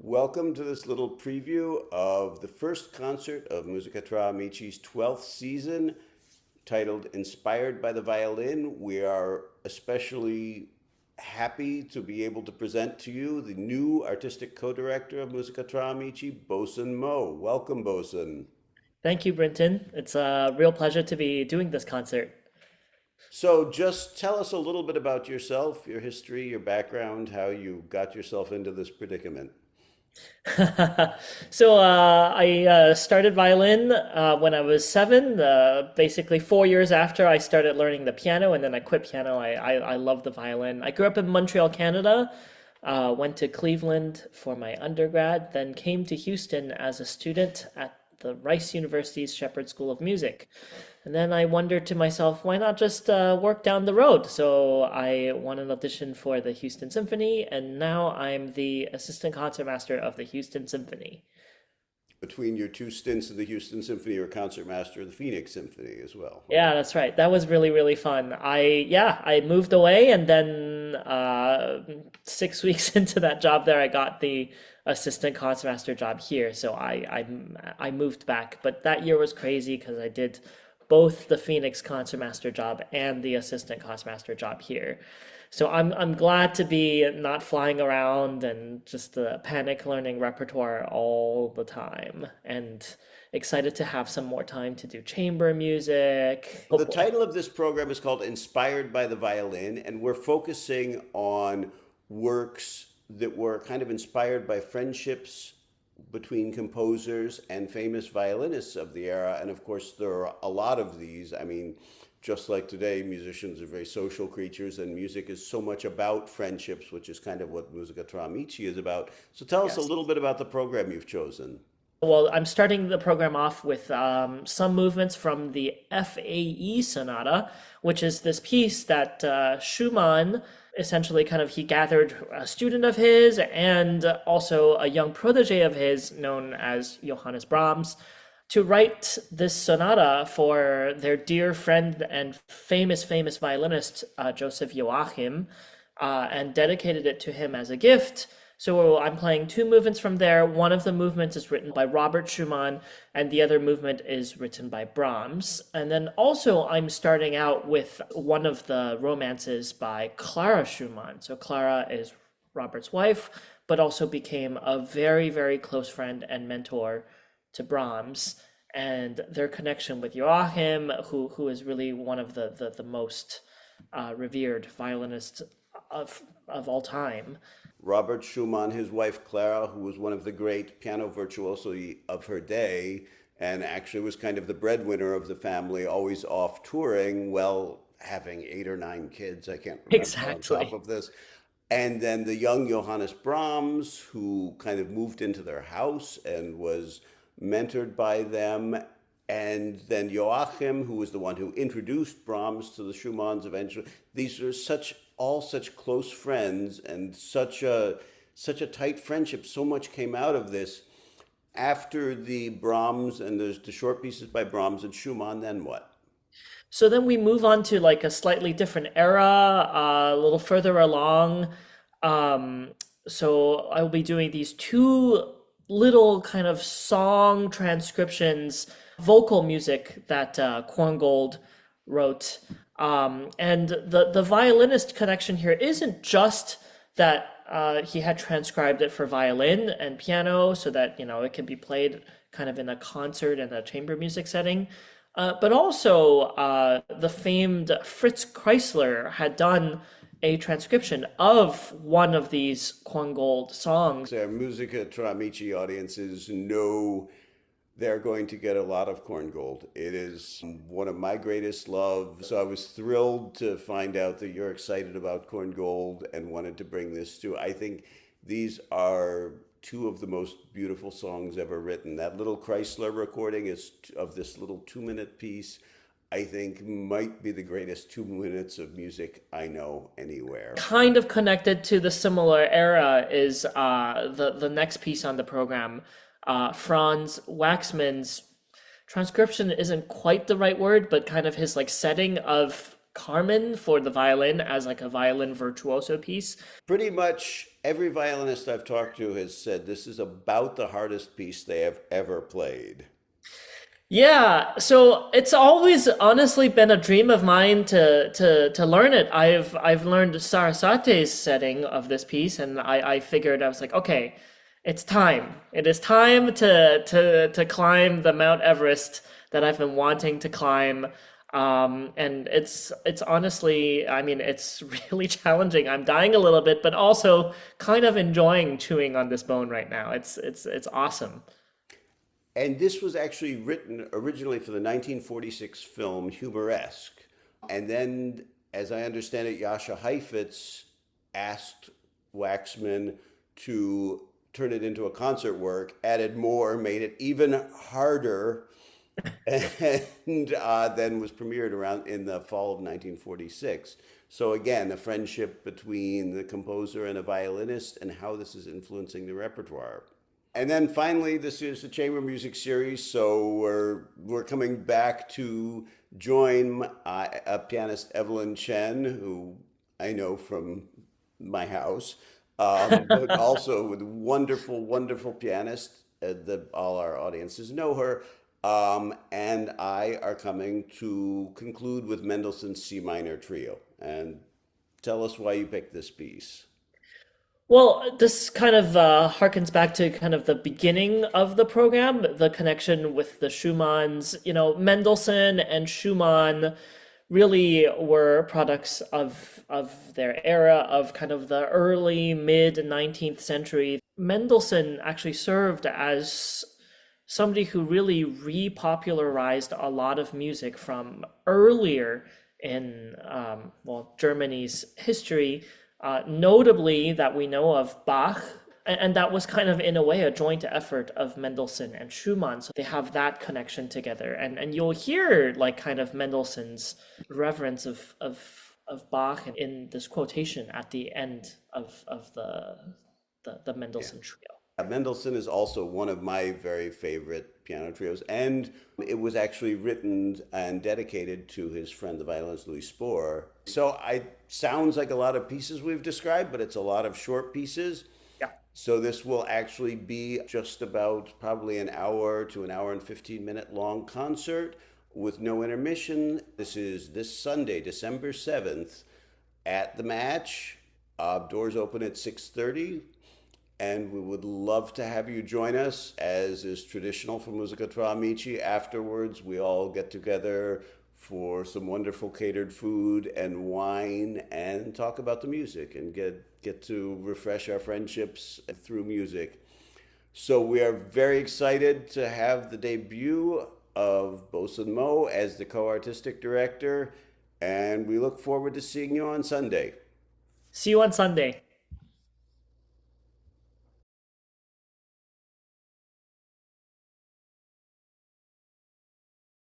Welcome to this little preview of the first concert of Musica Tra Amici's 12th season, titled Inspired by the Violin. We are especially happy to be able to present to you the new artistic co-director of Musica Tra Amici, Boson Mo. Welcome, Boson. Thank you, Brenton. It's a real pleasure to be doing this concert. So just tell us a little bit about yourself, your history, your background, how you got yourself into this predicament. I started violin when I was seven. Basically, 4 years after I started learning the piano, and then I quit piano. I love the violin. I grew up in Montreal, Canada. Went to Cleveland for my undergrad, then came to Houston as a student at the Rice University's Shepherd School of Music. And then I wondered to myself, why not just work down the road? So I won an audition for the Houston Symphony, and now I'm the assistant concertmaster of the Houston Symphony. Between your two stints in the Houston Symphony, you're concertmaster of the Phoenix Symphony as well, right? Yeah, that's right. That was really, really fun. I moved away, and then 6 weeks into that job there, I got the assistant concertmaster job here. So I moved back, but that year was crazy because I did both the Phoenix concertmaster job and the assistant concertmaster job here. So I'm glad to be not flying around and just panic learning repertoire all the time, and excited to have some more time to do chamber music. The title of this program is called Inspired by the Violin, and we're focusing on works that were kind of inspired by friendships between composers and famous violinists of the era. And of course, there are a lot of these. I mean, just like today, musicians are very social creatures, and music is so much about friendships, which is kind of what Musica Tra Amici is about. So tell us a Yes. little bit about the program you've chosen. Well, I'm starting the program off with some movements from the FAE Sonata, which is this piece that Schumann essentially kind of he gathered a student of his and also a young protege of his known as Johannes Brahms to write this sonata for their dear friend and famous violinist Joseph Joachim, and dedicated it to him as a gift. So I'm playing two movements from there. One of the movements is written by Robert Schumann, and the other movement is written by Brahms. And then also I'm starting out with one of the romances by Clara Schumann. So Clara is Robert's wife, but also became a very close friend and mentor to Brahms. And their connection with Joachim, who is really one of the most revered violinists of all time. Robert Schumann, his wife Clara, who was one of the great piano virtuosi of her day, and actually was kind of the breadwinner of the family, always off touring, well, having eight or nine kids, I can't remember on top Exactly. of this. And then the young Johannes Brahms, who kind of moved into their house and was mentored by them. And then Joachim, who was the one who introduced Brahms to the Schumanns eventually. These are such close friends, and such a tight friendship. So much came out of this. After the Brahms and the short pieces by Brahms and Schumann, then what? So then we move on to like a slightly different era, a little further along. Um, so I will be doing these two little kind of song transcriptions, vocal music that Korngold wrote. And the violinist connection here isn't just that he had transcribed it for violin and piano so that, it can be played kind of in a concert and a chamber music setting. But also, the famed Fritz Kreisler had done a transcription of one of these Korngold songs. Our Musica Tra Amici audiences know they're going to get a lot of Korngold. It is one of my greatest loves. So I was thrilled to find out that you're excited about Korngold and wanted to bring this to. I think these are two of the most beautiful songs ever written. That little Chrysler recording is of this little 2 minute piece. I think might be the greatest 2 minutes of music I know anywhere. Kind of connected to the similar era is the next piece on the program. Franz Waxman's transcription isn't quite the right word, but kind of his like setting of Carmen for the violin as like a violin virtuoso piece. Pretty much Every violinist I've talked to has said this is about the hardest piece they have ever played. Yeah, so it's always honestly been a dream of mine to learn it. I've learned Sarasate's setting of this piece, and I figured I was like, okay, it's time. It is time to climb the Mount Everest that I've been wanting to climb. And it's honestly, I mean, it's really challenging. I'm dying a little bit, but also kind of enjoying chewing on this bone right now. It's awesome. And this was actually written originally for the 1946 film Humoresque. And then, as I understand it, Jascha Heifetz asked Waxman to turn it into a concert work, added more, made it even harder, and then was premiered around in the fall of 1946. So again, a friendship between the composer and a violinist, and how this is influencing the repertoire. And then finally, this is the chamber music series, so we're coming back to join a pianist, Evelyn Chen, who I know from my house, but also with wonderful, wonderful pianist that all our audiences know her. And I are coming to conclude with Mendelssohn's C minor trio. And tell us why you picked this piece. Well, this kind of harkens back to kind of the beginning of the program, the connection with the Schumanns. You know, Mendelssohn and Schumann really were products of their era, of kind of the early mid 19th century. Mendelssohn actually served as somebody who really repopularized a lot of music from earlier in well, Germany's history, notably that we know of Bach, and that was kind of in a way a joint effort of Mendelssohn and Schumann. So they have that connection together, and you'll hear like kind of Mendelssohn's reverence of Bach in this quotation at the end of the Yeah. Mendelssohn trio. Mendelssohn is also one of my very favorite piano trios, and it was actually written and dedicated to his friend, the violinist Louis Spohr. So I sounds like a lot of pieces we've described, but it's a lot of short pieces. Yeah. So this will actually be just about probably an hour to an hour and 15-minute long concert with no intermission. This is this Sunday, December 7th at the Match. Doors open at 6:30. And we would love to have you join us, as is traditional for Musica Tra Amici. Afterwards, we all get together for some wonderful catered food and wine and talk about the music and get to refresh our friendships through music. So we are very excited to have the debut of Boson Mo as the co-artistic director, and we look forward to seeing you on Sunday. See you on Sunday.